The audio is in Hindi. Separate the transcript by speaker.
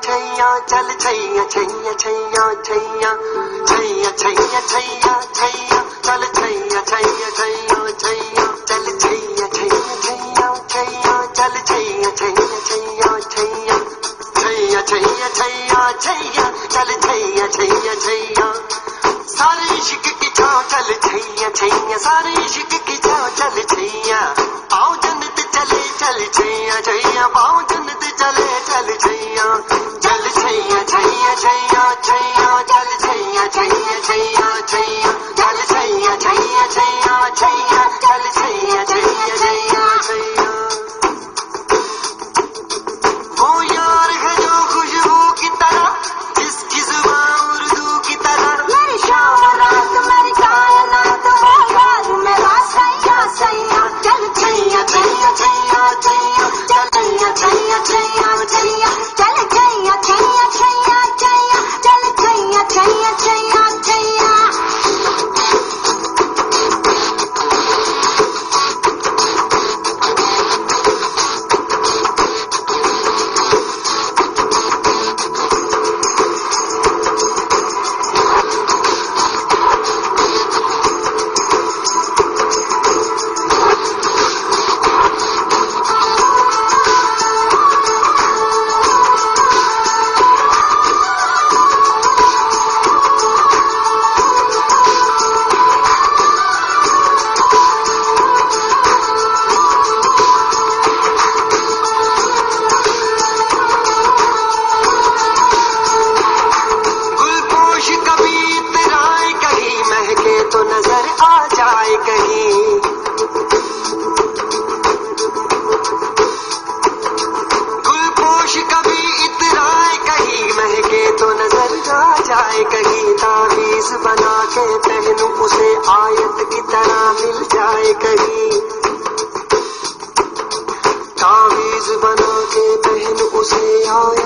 Speaker 1: छैया चल छैया छैया छैया छैया छैया छैया छैया छैया चल छैया छैया छैया छैया चल छैया छैया छैया छैया चल छैया छैया छैया छैया छैया छैया छैया छैया चल छैया छैया छैया सारे इश्क की छाँव चल छैया छैया सारे इश्क की छाँव चल छैया पाँव जन्नत चले चल छैया छैया पाँव जन्नत चले चल छैया चल छैया छैया छैया छैया चल छैया छैया छैया छैया चल छैया छैया छैया छैया चल छैया छैया छैया छैया वो यार है जो खुशबू की तरह जिसकी जुबान उर्दू की तरह
Speaker 2: मेरी शाम रात मेरी कायनात वो यार मेरा सैया सैया चल छैया छैया छैया छैया चल छैया छैया छैया छैया चल छैया छैया छैया छैया चल छैया छैया छैया छैया
Speaker 1: तो नजर आ जाए कहीं गुलपोश कभी इतराए कहीं महके तो नजर आ जाए कहीं तावीज बना के पहनूं उसे आयत की तरह मिल जाए कहीं तावीज बना के पहनूं उसे आयत